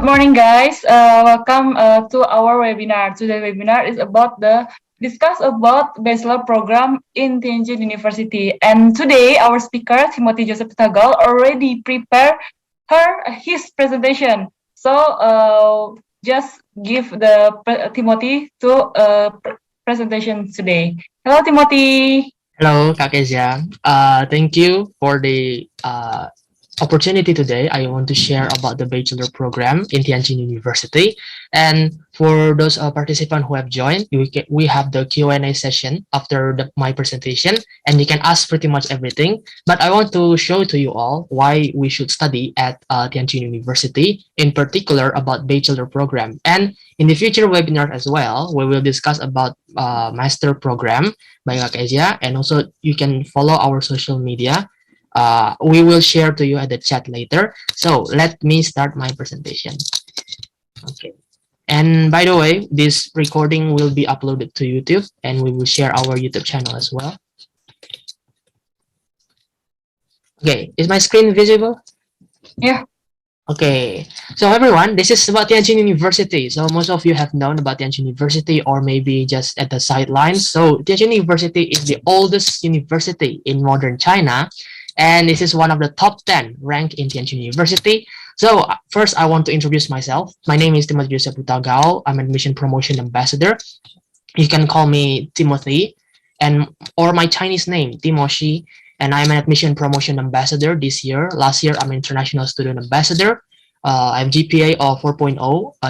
morning, guys. Welcome to our webinar. Today's webinar is about discuss about bachelor program in Tianjin University. And today, our speaker timothyjhutagaol already prepared his presentation. So just give the Timothy to presentation today. Hello, Timothy. Hello, Kak Kezia. Thank you for the opportunity today. I want to share about the bachelor program in Tianjin University. And for those participants who have joined, we have the Q&A session after my presentation, and you can ask pretty much everything. But I want to show to you all why we should study at Tianjin University, in particular about bachelor program. And in the future webinar as well, we will discuss about master program by Kak Kezia, and also you can follow our social media. We will share to you at the chat later. So let me start my presentation. Okay. And by the way, this recording will be uploaded to YouTube, and we will share our YouTube channel as well. Okay, is my screen visible? Yeah. Okay, so everyone, this is about Tianjin University. So most of you have known about Tianjin University, or maybe just at the sidelines. So Tianjin University is the oldest university in modern China, and this is one of the top 10 ranked in Tianjin University. So first, I want to introduce myself. My name is timothyjhutagaol. I'm an admission promotion ambassador. You can call me Timothy, or my Chinese name, Timoshi. And I'm an admission promotion ambassador this year. Last year, I'm an international student ambassador. I have GPA of 4.0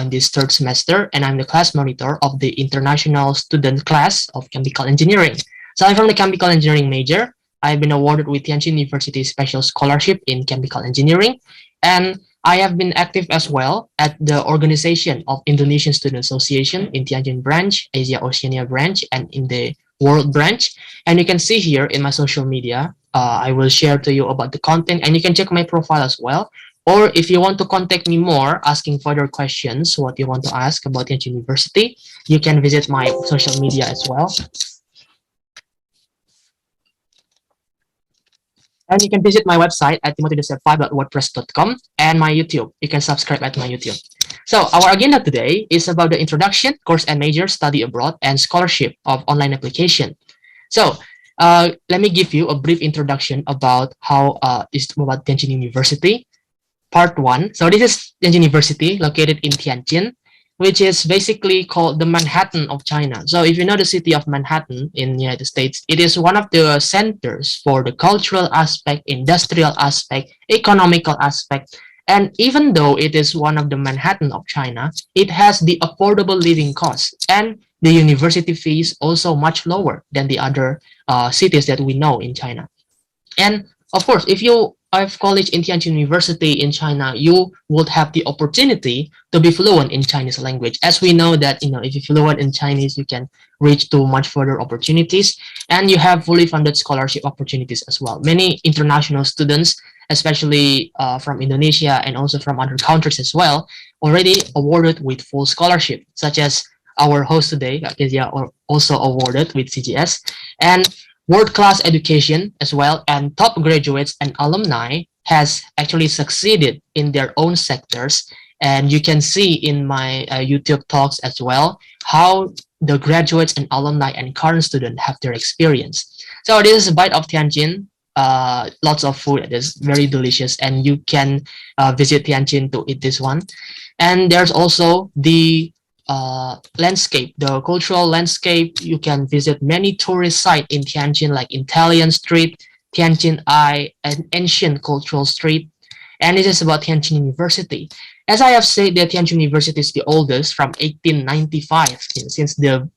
in this third semester, and I'm the class monitor of the international student class of chemical engineering. So I'm from the chemical engineering major. I've been awarded with Tianjin University Special Scholarship in Chemical Engineering, and I have been active as well at the organization of Indonesian Student Association in Tianjin branch, Asia Oceania branch, and in the World branch. And you can see here in my social media, I will share to you about the content, and you can check my profile as well. Or if you want to contact me more, asking further questions, what you want to ask about Tianjin University, you can visit my social media as well. And you can visit my website at timothyjhutagaol5.wordpress.com and my YouTube. You can subscribe at my YouTube. So our agenda today is about the introduction, course and major, study abroad, and scholarship of online application. So let me give you a brief introduction about how it's about Tianjin University. Part 1. So this is Tianjin University located in Tianjin, which is basically called the Manhattan of China. So if you know the city of Manhattan in the United States, it is one of the centers for the cultural aspect, industrial aspect, economical aspect. And even though it is one of the Manhattan of China, it has the affordable living costs, and the university fees also much lower than the other cities that we know in China. And of course, if you have college in Tianjin University in China, you would have the opportunity to be fluent in Chinese language. As we know that, if you're fluent in Chinese, you can reach to much further opportunities, and you have fully funded scholarship opportunities as well. Many international students, especially from Indonesia and also from other countries as well, already awarded with full scholarship, such as our host today, Kak Kezia, also awarded with CGS. And world-class education as well, and top graduates and alumni has actually succeeded in their own sectors. And you can see in my YouTube talks as well how the graduates and alumni and current students have their experience. So this is a bite of Tianjin. Lots of food. It is very delicious, and you can visit Tianjin to eat this one. And there's also the landscape, the cultural landscape. You can visit many tourist sites in Tianjin, like Italian Street, Tianjin Eye, and ancient cultural street. And this is about Tianjin University. As I have said, that Tianjin University is the oldest from 1895, since the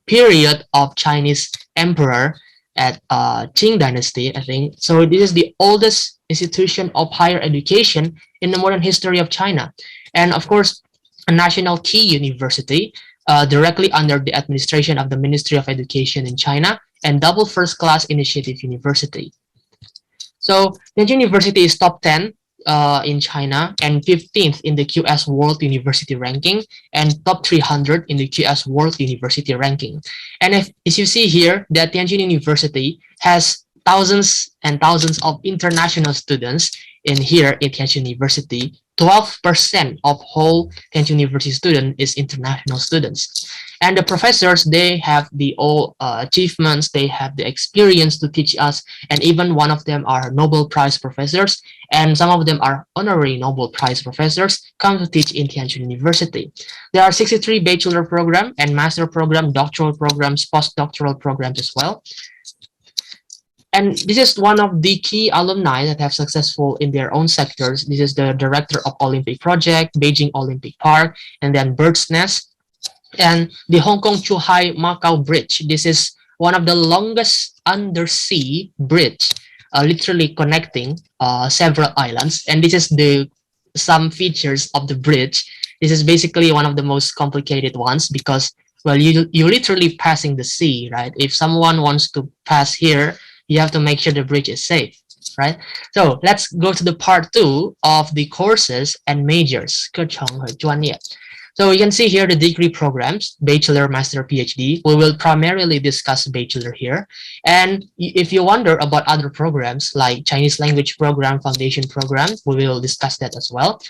period of Chinese emperor at Qing dynasty, I think. So this is the oldest institution of higher education in the modern history of China. And of course, a national key university directly under the administration of the Ministry of Education in China, and double first-class initiative university. So Tianjin University is top 10 in China, and 15th in the QS World University ranking, and top 300 in the QS World University ranking. And as you see here, that Tianjin University has thousands and thousands of international students in here in Tianjin University 12% of whole Tianjin University student is international students. And the professors, they have the all achievements, they have the experience to teach us, and even one of them are Nobel Prize professors, and some of them are honorary Nobel Prize professors come to teach in Tianjin University. There are 63 bachelor program and master program, doctoral programs, postdoctoral programs as well. And this is one of the key alumni that have successful in their own sectors. This is the director of Olympic Project, Beijing Olympic Park, and then Bird's Nest, and the Hong Kong Chuhai Macau Bridge. This is one of the longest undersea bridge, literally connecting several islands. And this is the some features of the bridge. This is basically one of the most complicated ones because, well, you literally passing the sea, right? If someone wants to pass here, you have to make sure the bridge is safe, right? So let's go to the part 2 of the courses and majors. 课程和专业. So you can see here the degree programs, bachelor, master, PhD. We will primarily discuss bachelor here. And if you wonder about other programs like Chinese language program, foundation program, we will discuss that as well.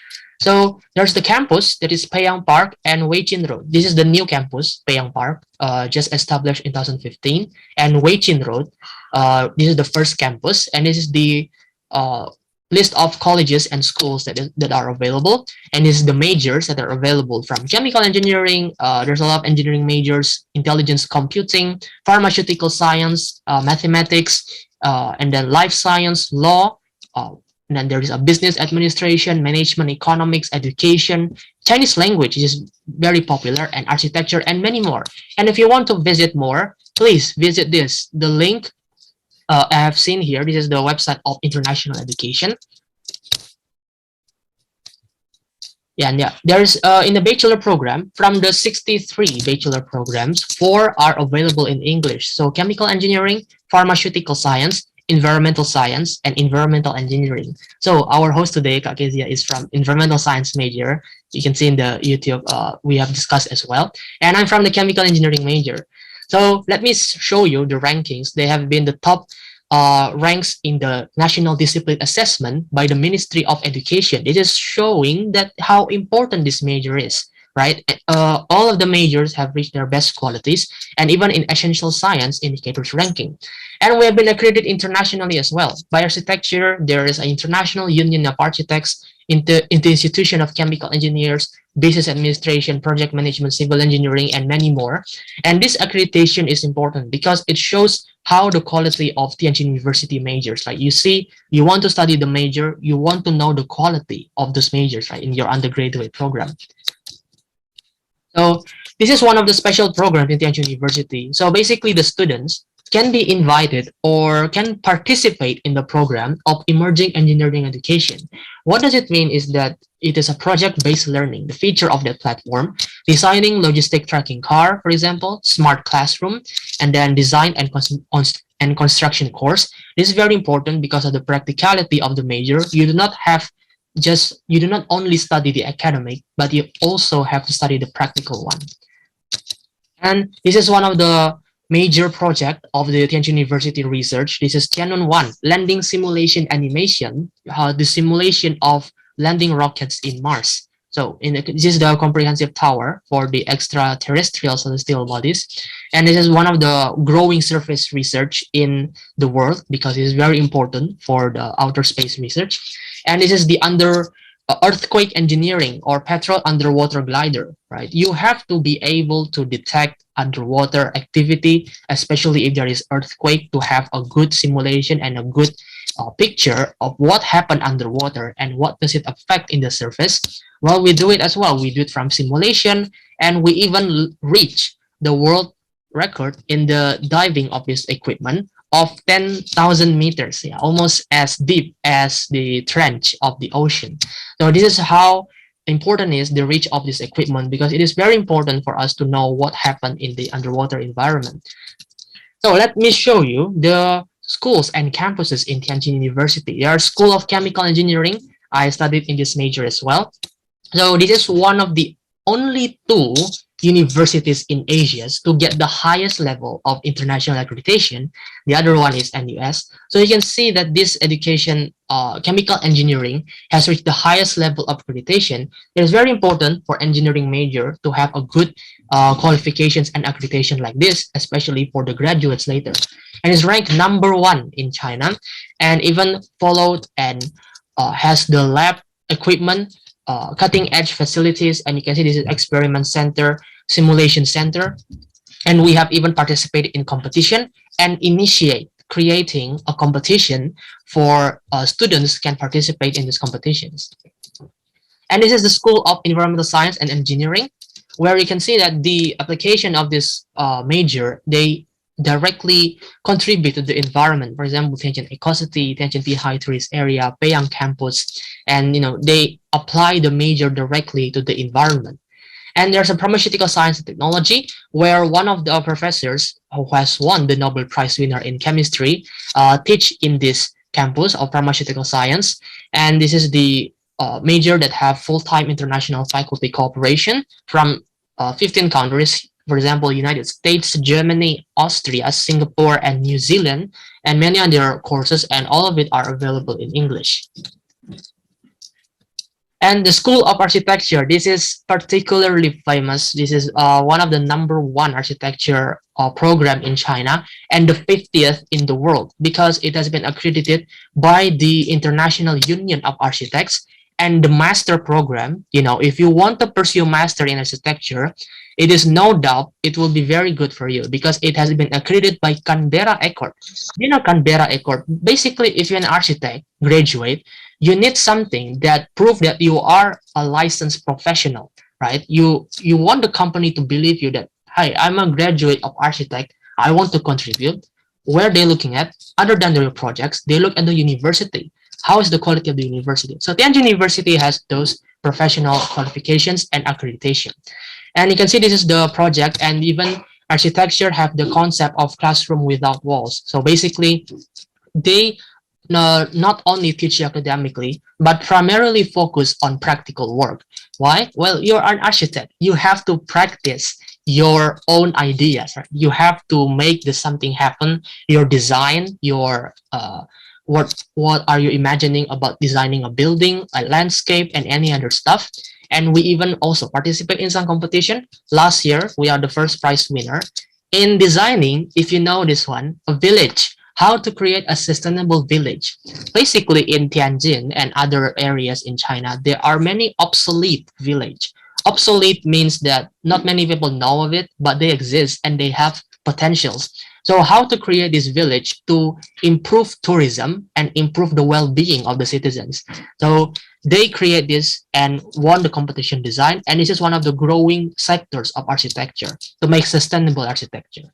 So there's the campus that is Peiyang Park and Weichin Road. This is the new campus, Peiyang Park, just established in 2015. And Weichin Road, this is the first campus, and this is the list of colleges and schools that are available. And this is the majors that are available from chemical engineering. There's a lot of engineering majors, intelligence computing, pharmaceutical science, mathematics, and then life science, law, and then there is a business administration, management, economics, education, Chinese language, which is very popular, and architecture, and many more. And if you want to visit more, please visit this. The link I have seen here, this is the website of international education. Yeah, and yeah, there's in the bachelor program, from the 63 bachelor programs, 4 are available in English. So chemical engineering, pharmaceutical science, environmental science, and environmental engineering. So our host today, Kak Kezia, is from environmental science major. You can see in the YouTube, we have discussed as well. And I'm from the chemical engineering major. So let me show you the rankings. They have been the top ranks in the National Discipline Assessment by the Ministry of Education. It is showing that how important this major is, right? All of the majors have reached their best qualities, and even in essential science indicators ranking. And we have been accredited internationally as well. By architecture, there is an International Union of Architects, in the Institution of Chemical Engineers, Business Administration, Project Management, Civil Engineering, and many more. And this accreditation is important because it shows how the quality of Tianjin University majors, like you see, you want to study the major, you want to know the quality of those majors, right, in your undergraduate program. So this is one of the special programs in Tianjin University. So basically the students can be invited or can participate in the program of emerging engineering education. What does it mean is that it is a project-based learning. The feature of that platform, designing logistic tracking car, for example, smart classroom, and then design and construction course. This is very important because of the practicality of the major. You do not only study the academic, but you also have to study the practical one. And this is one of the major project of the Tianjin University research. This is Tianwen 1, landing simulation animation, the simulation of landing rockets in Mars. So this is the comprehensive tower for the extraterrestrial celestial bodies. And this is one of the growing surface research in the world because it is very important for the outer space research. And this is the earthquake engineering or petrol underwater glider, right? You have to be able to detect underwater activity, especially if there is earthquake, to have a good simulation and a good picture of what happened underwater and what does it affect in the surface. Well, we do it as well. We do it from simulation, and we even reach the world record in the diving of this equipment of 10,000 meters, yeah, almost as deep as the trench of the ocean. So this is how important is the reach of this equipment, because it is very important for us to know what happened in the underwater environment. So let me show you the schools and campuses in Tianjin University. There are School of Chemical Engineering. I studied in this major as well. So this is one of the only 2 universities in Asia to get the highest level of international accreditation. The other one is NUS. So you can see that this education, chemical engineering, has reached the highest level of accreditation. It is very important for engineering major to have a good qualifications and accreditation like this, especially for the graduates later. And is ranked #1 in China, and even followed and has the lab equipment, cutting edge facilities, and you can see this is experiment center, simulation center, and we have even participated in competition and initiate creating a competition for students can participate in these competitions. And this is the School of Environmental Science and Engineering, where you can see that the application of this major, they directly contribute to the environment. For example, Tianjin Ecocity, Tianjin High Tourist Area, Peiyang Campus, and they apply the major directly to the environment. And there's a pharmaceutical science and technology, where one of the professors who has won the Nobel Prize winner in chemistry teach in this campus of pharmaceutical science. And this is the major that have full-time international faculty cooperation from 15 countries. For example, United States, Germany, Austria, Singapore, and New Zealand, and many other courses, and all of it are available in English. And the School of Architecture, this is particularly famous. This is one of the #1 architecture program in China, and the 50th in the world, because it has been accredited by the International Union of Architects. And the master program, if you want to pursue master in architecture, it is no doubt it will be very good for you, because it has been accredited by Canberra Accord. Canberra Accord, basically, if you're an architect graduate, you need something that prove that you are a licensed professional, right? You want the company to believe you that, hey, I'm a graduate of architect, I want to contribute. Where they looking at, other than their projects, they look at the university. How is the quality of the university? So Tianjin University has those professional qualifications and accreditation. And you can see this is the project, and even architecture have the concept of classroom without walls. So basically, they not only teach you academically, but primarily focus on practical work. Why? Well, you're an architect. You have to practice your own ideas, right? You have to make something happen, your design, your what are you imagining about designing a building, a landscape, and any other stuff. And we even also participate in some competition. Last year, we are the first prize winner in designing, if you know this one, a village, how to create a sustainable village. Basically, in Tianjin and other areas in China, there are many obsolete village. Obsolete means that not many people know of it, but they exist and they have potentials. So how to create this village to improve tourism and improve the well-being of the citizens. So they create this and won the competition design. And this is one of the growing sectors of architecture to make sustainable architecture.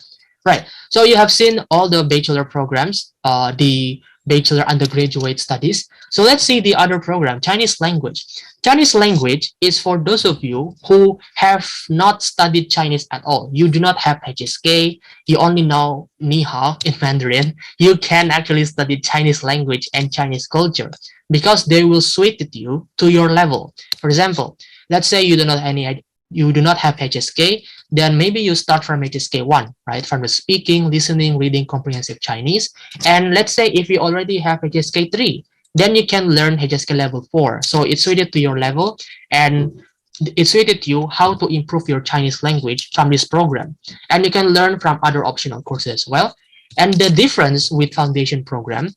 Right. So you have seen all the bachelor programs, the bachelor undergraduate studies. So let's see the other program, Chinese language. Chinese language is for those of you who have not studied Chinese at all. You do not have HSK, you only know Ni Hao in Mandarin. You can actually study Chinese language and Chinese culture because they will suit you to your level. For example, let's say you do not have HSK, then maybe you start from HSK 1, right? From the speaking, listening, reading, comprehensive Chinese. And let's say if you already have HSK 3, then you can learn HSK level 4. So it's suited to your level, and it's suited to you how to improve your Chinese language from this program. And you can learn from other optional courses as well. And the difference with foundation program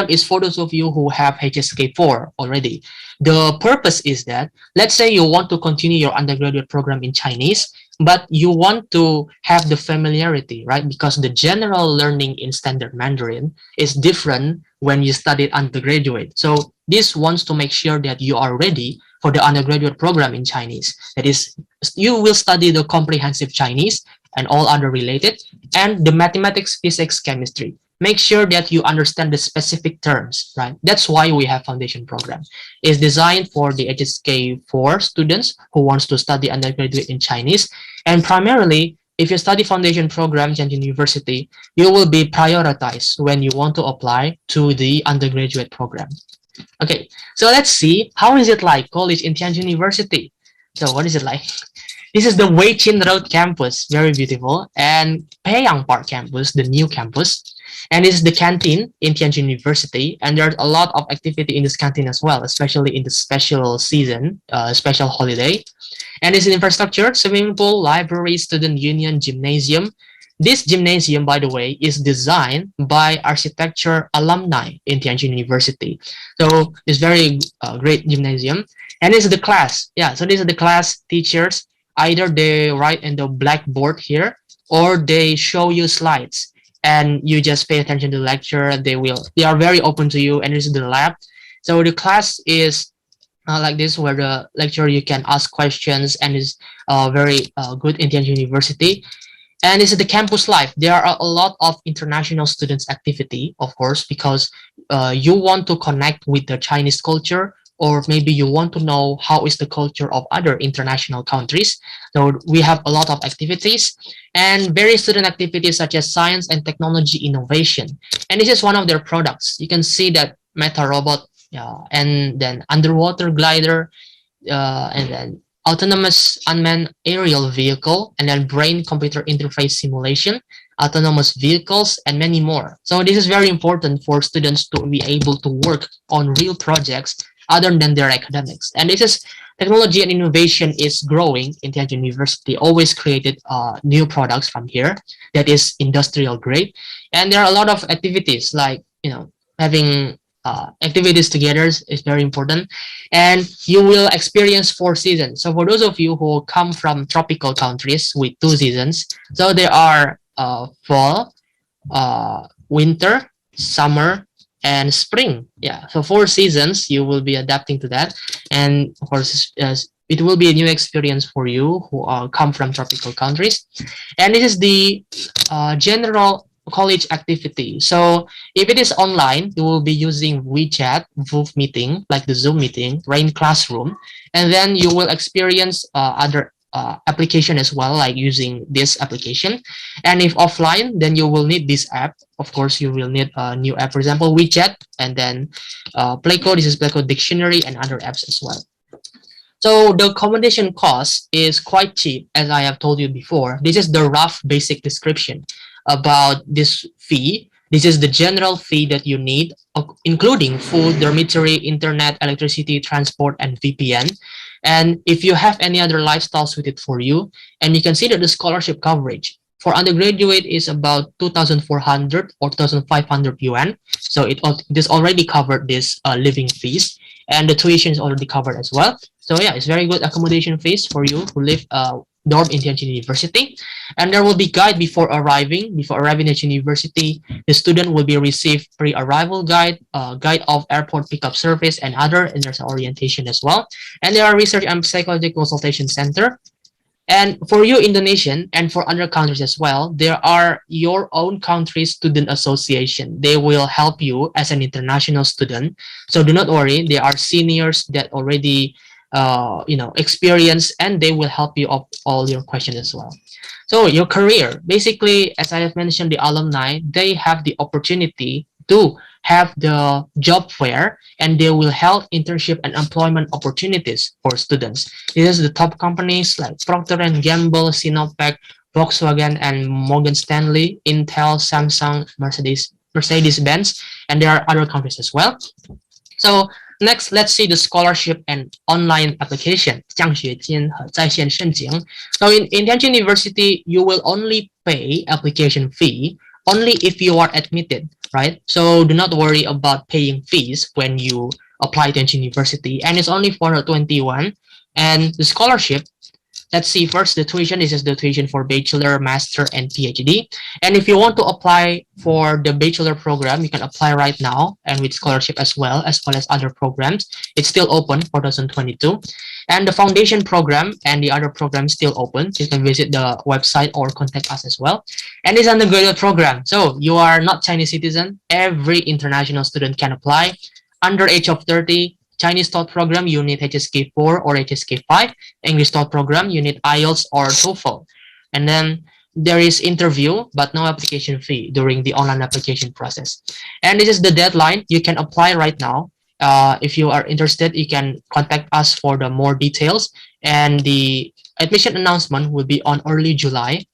is for those of you who have HSK 4 already. The purpose is that, let's say you want to continue your undergraduate program in Chinese, but you want to have the familiarity, right? Because the general learning in standard Mandarin is different when you study undergraduate. So this wants to make sure that you are ready for the undergraduate program in Chinese. That is, you will study the comprehensive Chinese and all other related, and the mathematics, physics, chemistry. Make sure that you understand the specific terms, right? That's why we have foundation program. It's designed for the HSK 4 students who wants to study undergraduate in Chinese. And primarily, if you study foundation program, Tianjin University, you will be prioritized when you want to apply to the undergraduate program. Okay, so let's see, how is it like college in Tianjin University? So what is it like? This is the Weichin Road campus, very beautiful, and Peiyang Park campus, the new campus. And this is the canteen in Tianjin University, and there's a lot of activity in this canteen as well, especially in the special season, special holiday. And this is infrastructure, swimming pool, library, student union, gymnasium. This gymnasium, by the way, is designed by architecture alumni in Tianjin University. So it's very great gymnasium. And this is the class. Yeah, so these are the class teachers. Either they write in the blackboard here, or they show you slides, and you just pay attention to the lecture. They are very open to you, and this is the lab. So the class is like this, where the lecturer you can ask questions, and is very good in Tianjin University. And this is the campus life. There are a lot of international students activity, of course, because you want to connect with the Chinese culture, or maybe you want to know how is the culture of other international countries. So we have a lot of activities and various student activities such as science and technology innovation. And this is one of their products. You can see that Meta robot, and then underwater glider, and then autonomous unmanned aerial vehicle, and then brain computer interface simulation, autonomous vehicles, and many more. So this is very important for students to be able to work on real projects other than their academics. And this is technology and innovation is growing in Tianjin University, always created new products from here that is industrial grade. And there are a lot of activities like, having activities together is very important. And you will experience 4 seasons. So for those of you who come from tropical countries with 2 seasons, so there are fall, winter, summer, and spring. Yeah, so 4 seasons, you will be adapting to that. And of course, it will be a new experience for you who come from tropical countries. And this is the general college activity. So if it is online, you will be using WeChat, VooV meeting, like the Zoom meeting, Rain Classroom, and then you will experience other application as well, like using this application. And if offline, then you will need this app. Of course, you will need a new app, for example, WeChat, and then Playcode. This is Playcode Dictionary and other apps as well. So the accommodation cost is quite cheap, as I have told you before. This is the rough basic description about this fee. This is the general fee that you need, including food, dormitory, internet, electricity, transport, and VPN. And if you have any other lifestyle suited for you, and you consider the scholarship coverage, for undergraduate is about 2,400 or 2,500 yuan. So it is already covered this living fees, and the tuition is already covered as well. So yeah, it's very good accommodation fees for you who live dorm in Tianjin University. And there will be guide before arriving. Before arriving at university, the student will be received pre-arrival guide, guide of airport pickup service, and other, and there's orientation as well. And there are research and psychology consultation center. And for you Indonesian and for other countries as well, there are your own country student association. They will help you as an international student. So do not worry, they are seniors that already experience, and they will help you of all your questions as well. So your career, basically, as I have mentioned, the alumni, they have the opportunity to have the job fair, and they will help internship and employment opportunities for students. This is the top companies like Procter & Gamble, Sinopec, Volkswagen, and Morgan Stanley, Intel, Samsung, Mercedes-Benz, and there are other companies as well. So next, let's see the scholarship and online application. 奖学金和在线申请. So in Tianjin University, you will only pay application fee only if you are admitted, right? So do not worry about paying fees when you apply to Tianjin University, and it's only 421. And the scholarship, let's see first the tuition. This is the tuition for bachelor, master, and PhD. And if you want to apply for the bachelor program, you can apply right now, and with scholarship as well as other programs. It's still open for 2022. And the foundation program and the other programs still open. You can visit the website or contact us as well. And this undergraduate program. So you are not Chinese citizen. Every international student can apply. Under age of 30, Chinese TOEFL program, you need HSK 4 or HSK 5. English TOEFL program, you need IELTS or TOEFL. And then there is interview, but no application fee during the online application process. And this is the deadline. You can apply right now. If you are interested, you can contact us for the more details, and the admission announcement will be on early July.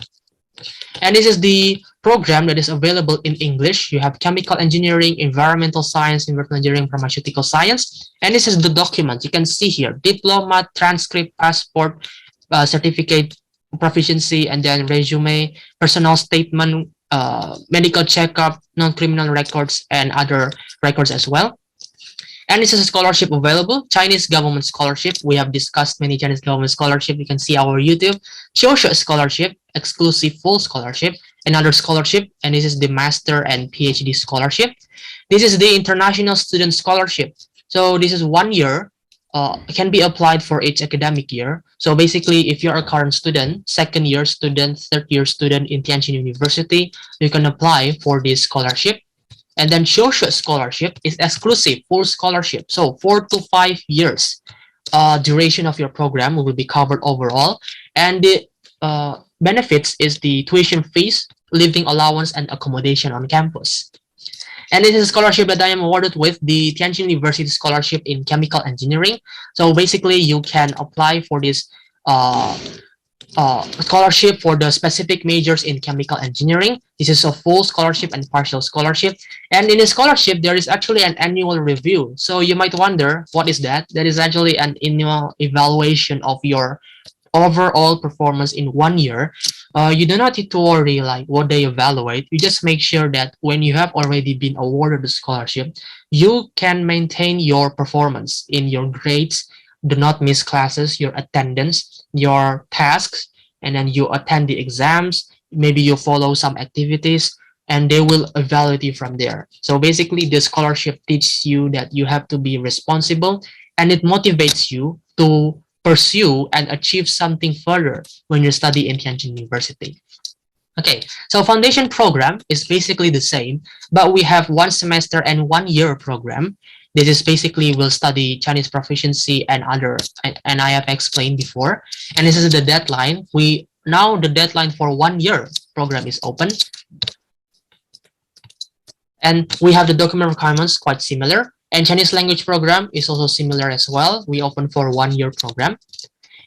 And this is the program that is available in English. You have chemical engineering, environmental science, environmental engineering, pharmaceutical science. And this is the document you can see here: diploma, transcript, passport, certificate, proficiency, and then resume, personal statement, medical checkup, non-criminal records, and other records as well. And this is a scholarship available, Chinese government scholarship. We have discussed many Chinese government scholarship. You can see our YouTube. Social scholarship, exclusive full scholarship, another scholarship, and this is the master and PhD scholarship. This is the international student scholarship. So this is 1 year, can be applied for each academic year. So basically, if you're a current student, second year student, third year student in Tianjin University, you can apply for this scholarship. And then social scholarship is exclusive full scholarship. So 4 to 5 years duration of your program will be covered overall. And the benefits is the tuition fees, living allowance, and accommodation on campus. And this is a scholarship that I am awarded with, the Tianjin University Scholarship in Chemical Engineering. So basically, you can apply for this scholarship for the specific majors in chemical engineering. This is a full scholarship and partial scholarship. And in a scholarship, there is actually an annual review. So you might wonder, what is that? That is actually an annual evaluation of your overall performance in 1 year. You do not need to worry like what they evaluate. You just make sure that when you have already been awarded the scholarship, you can maintain your performance in your grades, do not miss classes, your attendance, your tasks, and then you attend the exams. Maybe you follow some activities, and they will evaluate you from there. So basically, the scholarship teaches you that you have to be responsible, and it motivates you to pursue and achieve something further when you study in Tianjin University. Okay, so foundation program is basically the same, but we have 1 semester and 1 year program. This is basically we'll study Chinese proficiency and other, and I have explained before. And this is the deadline. Now the deadline for 1 year program is open. And we have the document requirements quite similar. And Chinese language program is also similar as well. We open for 1 year program.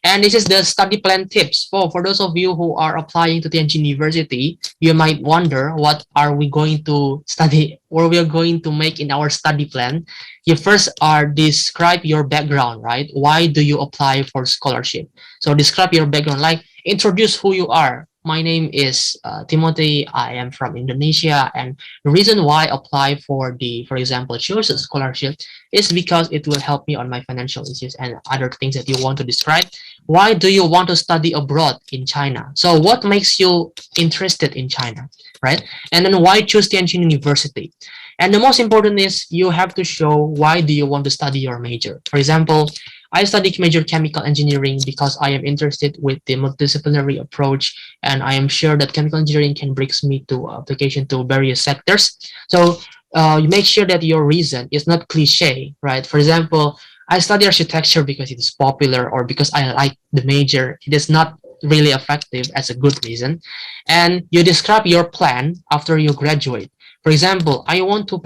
And this is the study plan tips. For those of you who are applying to Tianjin University, you might wonder what are we going to study or we are going to make in our study plan. You first are describe your background, right? Why do you apply for scholarship? So describe your background, like introduce who you are. My name is Timothy. I am from Indonesia, and the reason why I apply for example, choose scholarship is because it will help me on my financial issues and other things that you want to describe. Why do you want to study abroad in China? So what makes you interested in China, right? And then why choose Tianjin University? And the most important is you have to show why do you want to study your major. For example, I studied major chemical engineering because I am interested with the multidisciplinary approach, and I am sure that chemical engineering can bring me to application to various sectors. So you make sure that your reason is not cliche, right? For example, I study architecture because it is popular or because I like the major. It is not really effective as a good reason. And you describe your plan after you graduate. For example, I want to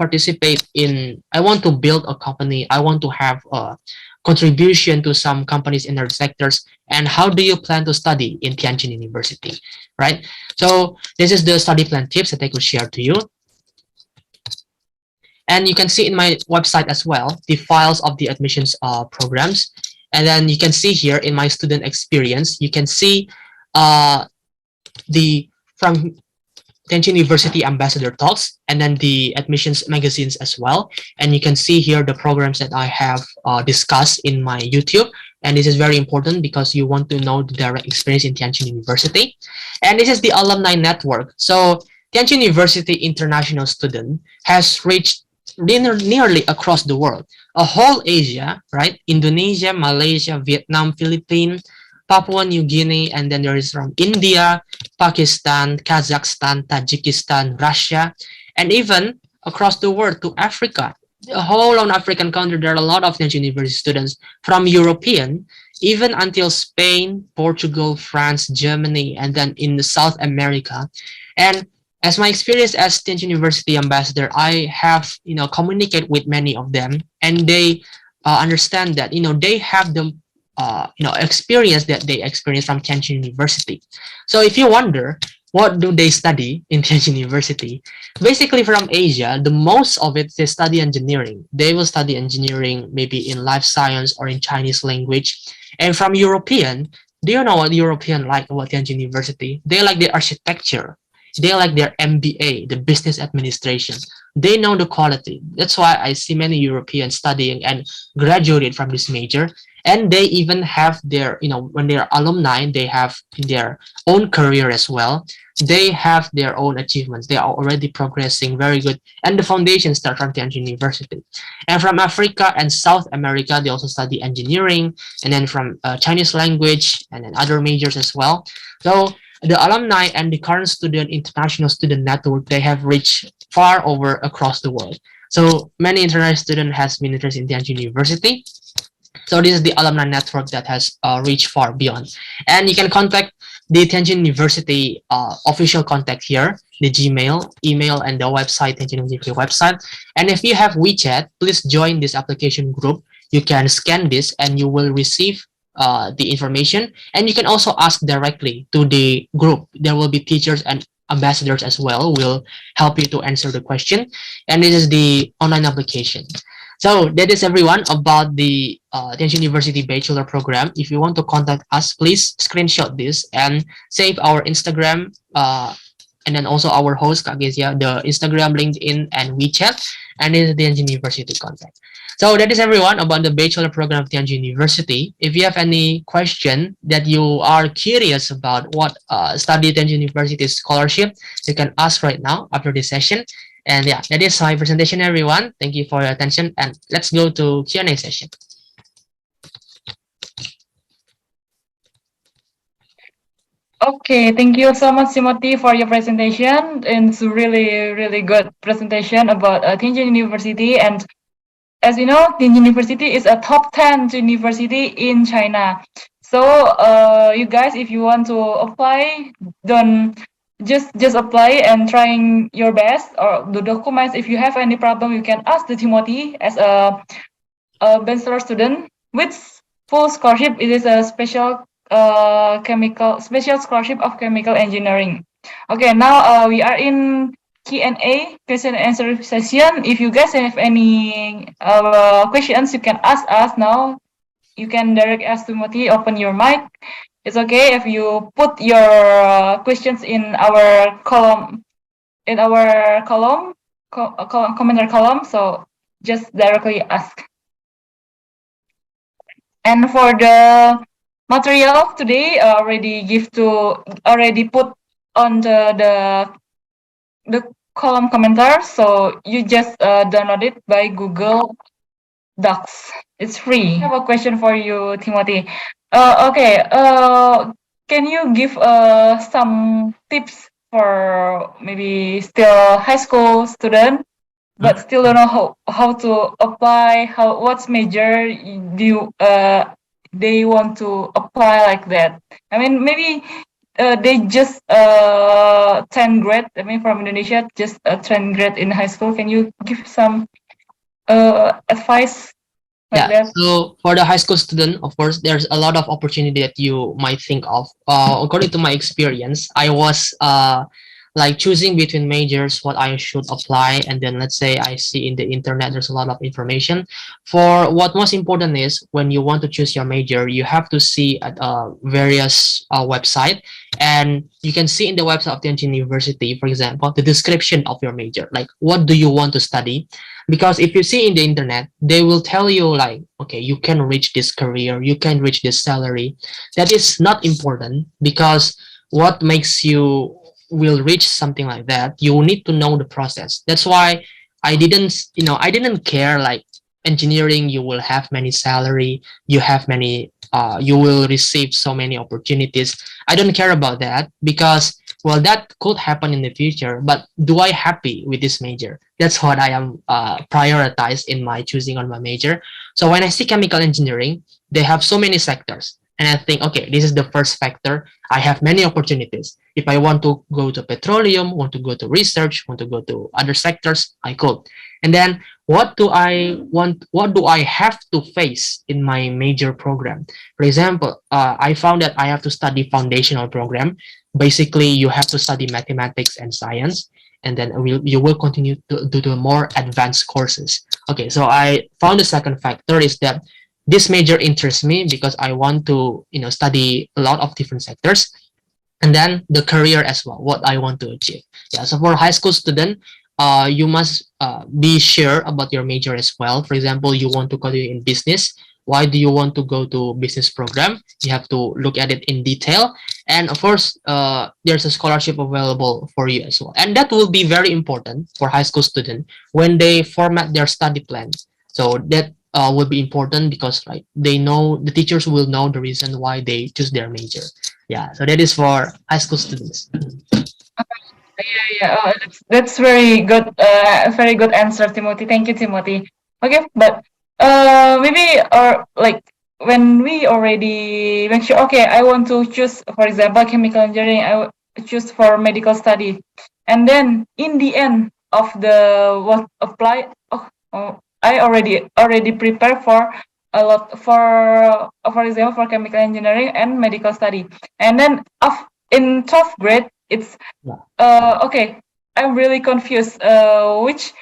I want to build a company. I want to have a contribution to some companies in their sectors. And how do you plan to study in Tianjin University, right? So this is the study plan tips that I could share to you. And you can see in my website as well, the files of the admissions programs. And then you can see here in my student experience, you can see from Tianjin University Ambassador Talks, and then the admissions magazines as well. And you can see here the programs that I have discussed in my YouTube. And this is very important because you want to know the direct experience in Tianjin University. And this is the alumni network. So Tianjin University international student has reached nearly across the world, a whole Asia, right? Indonesia, Malaysia, Vietnam, Philippines, Papua New Guinea, and then there is from India, Pakistan, Kazakhstan, Tajikistan, Russia, and even across the world to Africa. The whole on African country, there are a lot of Tianjin University students from European, even until Spain, Portugal, France, Germany, and then in South America. And as my experience as Tianjin University ambassador, I have, communicate with many of them, and they understand that, they have the, experience that they experience from Tianjin University. So if you wonder, what do they study in Tianjin University? Basically, from Asia, the most of it, they study engineering. They will study engineering maybe in life science or in Chinese language. And from European, do you know what European like about Tianjin University? They like the architecture. They like their MBA, the business administration. They know the quality. That's why I see many Europeans studying and graduated from this major. And they even have their, when they're alumni, they have their own career as well. They have their own achievements. They are already progressing very good. And the foundation starts from Tianjin University. And from Africa and South America, they also study engineering, and then from Chinese language, and then other majors as well. So the alumni and the current student, international student network, they have reached far over across the world. So many international students has been interested in Tianjin University. So this is the alumni network that has reached far beyond. And you can contact the Tianjin University official contact here, the Gmail, email, and the website, Tianjin University website. And if you have WeChat, please join this application group. You can scan this and you will receive the information. And you can also ask directly to the group. There will be teachers and ambassadors as well will help you to answer the question. And this is the online application. So that is everyone about the Tianjin University Bachelor Program. If you want to contact us, please screenshot this and save our Instagram and then also our host, Kak Gezia, the Instagram, LinkedIn, and WeChat, and this is the Tianjin University contact. So that is everyone about the Bachelor Program of Tianjin University. If you have any question that you are curious about what study Tianjin University scholarship, you can ask right now after this session. And yeah, that is my presentation, everyone. Thank you for your attention, and let's go to Q&A session. Okay, thank you so much, Timothy, for your presentation. It's really, really good presentation about Tianjin University. And as you know, Tianjin University is a top 10 university in China. So you guys, if you want to apply, don't just apply and trying your best, or the documents. If you have any problem, you can ask the Timothy as a bachelor student with full scholarship. It is a special special scholarship of chemical engineering. Okay, now we are in Q&A, question and answer session. If you guys have any questions, you can ask us now. You can direct us to Timothy. Open your mic. It's okay if you put your questions in our column, commenter column. So just directly ask. And for the material today, already put on the column commenter. So you just download it by Google Docs. It's free. I have a question for you, Timothy. Okay. Can you give some tips for maybe still high school student, but still don't know how to apply? What's major they want to apply like that? I mean, maybe they just 10th grade. I mean, from Indonesia, just 10th grade in high school. Can you give some advice? Yeah, so for the high school student, of course, there's a lot of opportunity that you might think of. According to my experience, I was like choosing between majors, what I should apply, and then let's say I see in the internet there's a lot of information. For what most important is when you want to choose your major, you have to see at various website, and you can see in the website of Tianjin University, for example, the description of your major, like what do you want to study. Because if you see in the internet, they will tell you like, okay, you can reach this career, you can reach this salary. That is not important, because what makes you will reach something like that, you need to know the process. That's why I didn't care like engineering, you will have many salary, you have many, you will receive so many opportunities. I don't care about that, because well, that could happen in the future, but do I happy with this major? That's what I am prioritized in my choosing on my major. So when I see chemical engineering, they have so many sectors. and I think, okay, this is the first factor. I have many opportunities. If I want to go to petroleum, want to go to research, want to go to other sectors, I could. And then what do I want? What do I have to face in my major program? For example, I found that I have to study foundational program. Basically, you have to study mathematics and science, and then you will continue to do the more advanced courses. Okay, so I found the second factor is that this major interests me because I want to, study a lot of different sectors, and then the career as well, what I want to achieve. Yeah, so for high school student, you must be sure about your major as well. For example, you want to continue in business. Why do you want to go to business program? You have to look at it in detail, and of course, there's a scholarship available for you as well, and that will be very important for high school student when they format their study plan. So that will be important because they know, the teachers will know the reason why they choose their major. Yeah, so that is for high school students. Yeah. That's very good. Very good answer, Timothy. Thank you, Timothy. Okay, but maybe or like when we already make sure. Okay, I want to choose, for example, chemical engineering. I choose for medical study, and then in the end of the what apply. I already prepare for a lot for example for chemical engineering and medical study, and then in 12th grade it's okay, I'm really confused which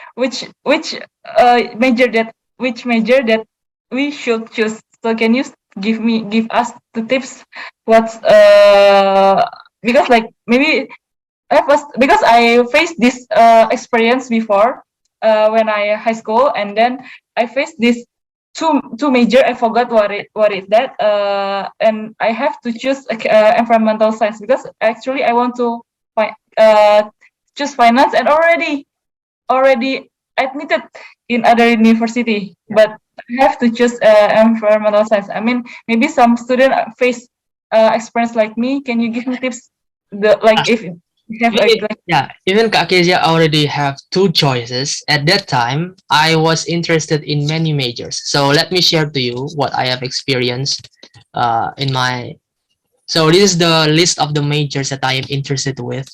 major that we should choose. So can you give us the tips what's because maybe because I faced this experience before when I high school, and then I faced this two major. I forgot what is that, and I have to choose environmental science because actually I want to choose finance and already admitted in other university, but I have to choose environmental science. I mean, maybe some student face experience like me. Can you give me tips? If you have Yeah, even Kak Kezia already have two choices. At that time, I was interested in many majors. So let me share to you what I have experienced in my. So this is the list of the majors that I am interested with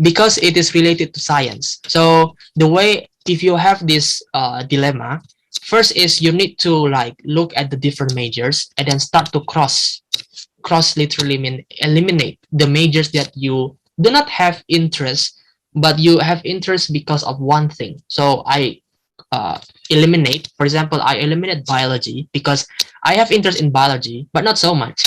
because it is related to science. So the way, if you have this dilemma, first is you need to look at the different majors and then start to cross literally mean eliminate the majors that you do not have interest, but you have interest because of one thing. So I eliminate, for example, I eliminate biology because I have interest in biology, but not so much.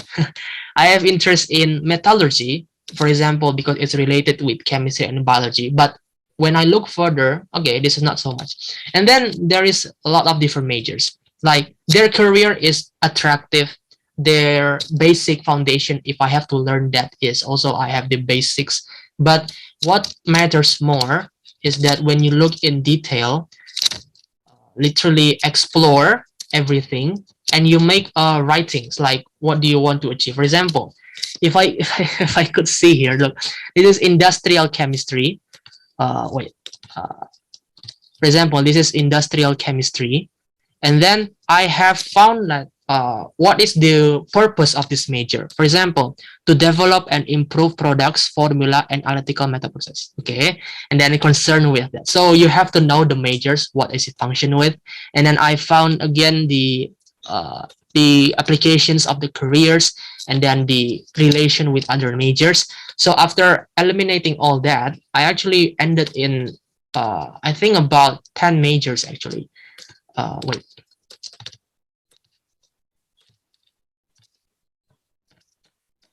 I have interest in metallurgy, for example, because it's related with chemistry and biology. But when I look further, okay, this is not so much. And then there is a lot of different majors. Like their career is attractive, their basic foundation, if I have to learn that, is also I have the basics. But what matters more is that when you look in detail, literally explore everything, and you make writings like what do you want to achieve. For example, if I if I could see here, look, this is industrial chemistry. For example, this is industrial chemistry, and then I have found that what is the purpose of this major. For example, to develop and improve products, formula, and analytical method process. Okay, and then a concern with that. So you have to know the majors, what is it function with, and then I found again the applications of the careers, and then the relation with other majors. So after eliminating all that, I actually ended in I think about 10 majors actually. Wait.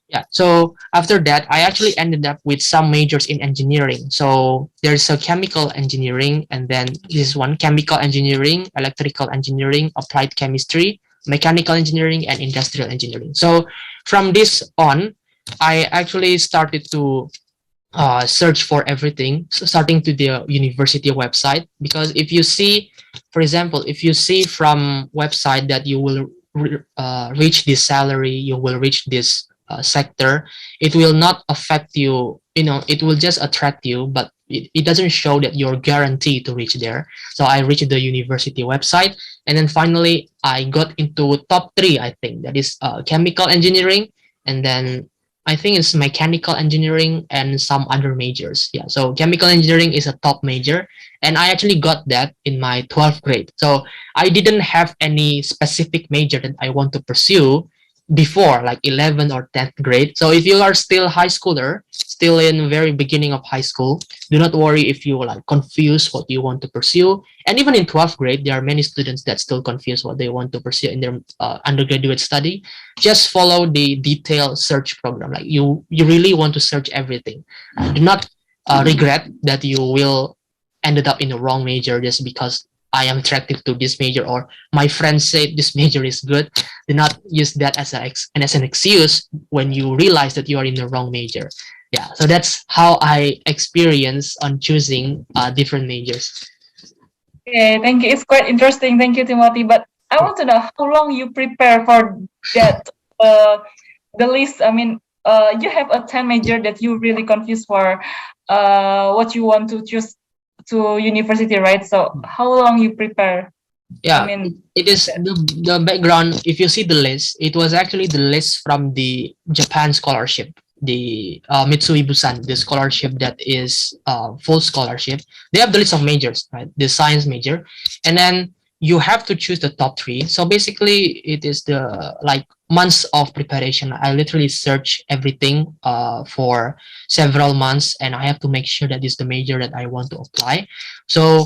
Yeah, so after that, I actually ended up with some majors in engineering. So there's a chemical engineering, and then this is one, chemical engineering, electrical engineering, applied chemistry, mechanical engineering, and industrial engineering. So from this on, I actually started to search for everything, so starting to the university website, because if you see, for example, if you see from website that you will reach this salary, you will reach this sector, it will not affect you, it will just attract you, but it doesn't show that you're guaranteed to reach there. So I reached the university website, and then finally I got into top 3. I think that is chemical engineering, and then I think it's mechanical engineering and some other majors. Yeah, so chemical engineering is a top major, and I actually got that in my 12th grade. So I didn't have any specific major that I want to pursue before, like 11th or 10th grade. So if you are still high schooler, still in very beginning of high school, do not worry if you like confused what you want to pursue. And even in 12th grade, there are many students that still confuse what they want to pursue in their undergraduate study. Just follow the detailed search program. Like you really want to search everything. Do not regret that you will ended up in the wrong major just because I am attracted to this major, or my friends say this major is good. Do not use that as an excuse when you realize that you are in the wrong major. Yeah, so that's how I experience on choosing different majors. Okay, thank you. It's quite interesting. Thank you, Timothy. But I want to know how long you prepare for that. The list. I mean, you have a 10 major that you really confused for what you want to choose to university, right? So how long you prepare? Yeah, I mean, it is the background. If you see the list, it was actually the list from the Japan scholarship, the Mitsui Busan, the scholarship that is full scholarship. They have the list of majors, right? The science major, and then you have to choose the top 3. So basically, it is the like months of preparation. I literally search everything for several months, and I have to make sure that is the major that I want to apply. So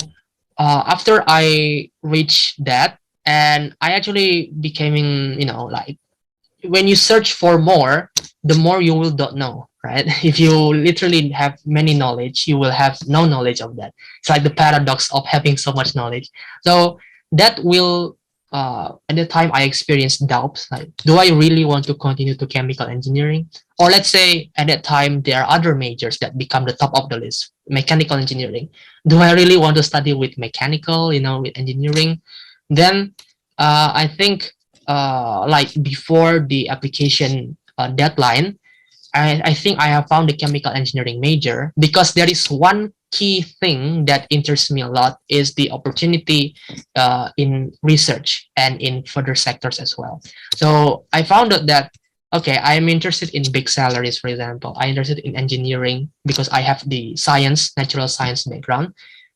after I reached that, and I actually becoming, like when you search for more, the more you will don't know, right? If you literally have many knowledge, you will have no knowledge of that. It's like the paradox of having so much knowledge. So that will at the time I experienced doubts, like, do I really want to continue to chemical engineering? Or let's say at that time there are other majors that become the top of the list, mechanical engineering. Do I really want to study with mechanical, with engineering? Then I think like before the application deadline, I think I have found the chemical engineering major because there is one key thing that interests me a lot is the opportunity in research and in further sectors as well. So I found out that, okay, I am interested in big salaries, for example. I'm interested in engineering because I have the natural science background.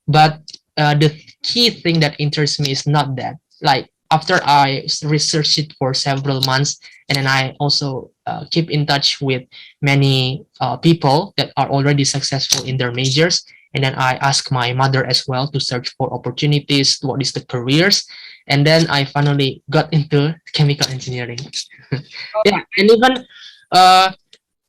But the key thing that interests me is not that. Like after I researched it for several months, and then I also keep in touch with many people that are already successful in their majors. And then I ask my mother as well to search for opportunities, what is the careers. And then I finally got into chemical engineering. Yeah, and even I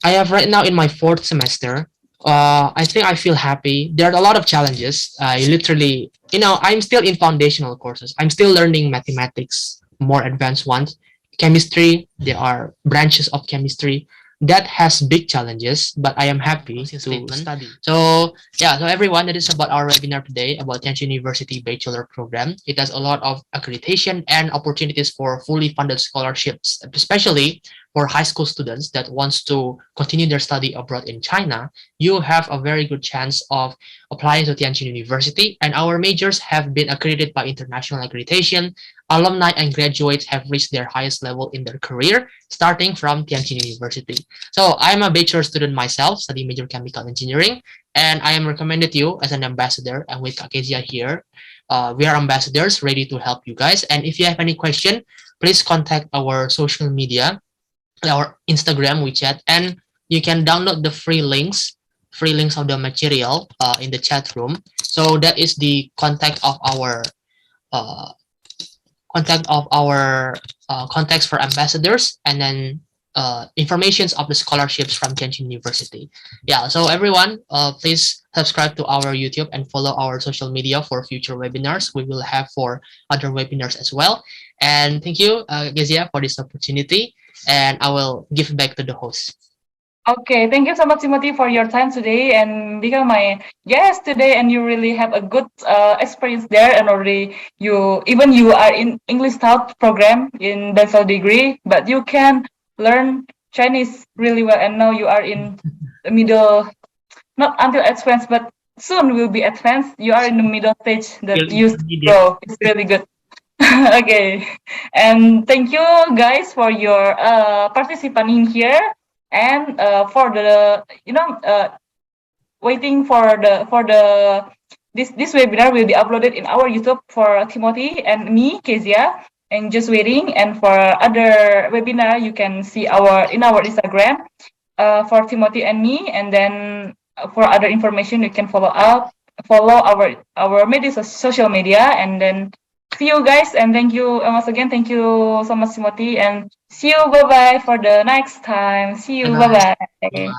have right now in my 4th semester, I think I feel happy. There are a lot of challenges. I literally, I'm still in foundational courses. I'm still learning mathematics, more advanced ones. Chemistry, there are branches of chemistry that has big challenges, but I am happy to study. So yeah, so everyone, that is about our webinar today about Tianjin University Bachelor Program. It has a lot of accreditation and opportunities for fully funded scholarships, especially for high school students that wants to continue their study abroad in China. You have a very good chance of applying to Tianjin University, and our majors have been accredited by international accreditation. Alumni and graduates have reached their highest level in their career, starting from Tianjin University. So I'm a bachelor student myself, studying major chemical engineering, and I am recommended you as an ambassador. And with Kezia here, we are ambassadors ready to help you guys. And if you have any question, please contact our social media, our Instagram, Wechat, and you can download the free links of the material in the chat room. So that is the contact of our contacts for ambassadors, and then informations of the scholarships from Tianjin University. Yeah, so everyone, please subscribe to our YouTube and follow our social media for future webinars. We will have for other webinars as well. And thank you, Kezia, for this opportunity. And I will give back to the host. Okay, thank you so much, Timothy, for your time today and become my guest today. And you really have a good experience there, and already you are in English Scout program in bachelor degree, but you can learn Chinese really well. And now you are in the middle, not until advanced, but soon will be advanced. You are in the middle stage that Really you intermediate. grow. It's really good. Okay, and thank you guys for your participant in here, and for the waiting for the this webinar will be uploaded in our YouTube for Timothy and me, Kezia, and just waiting. And for other webinar, you can see in our Instagram for Timothy and me, and then for other information, you can follow our social media, and then see you guys. And thank you once again. Thank you so much, Timothy, and see you. Bye bye for the next time. See you. Bye-bye. Bye bye. Bye.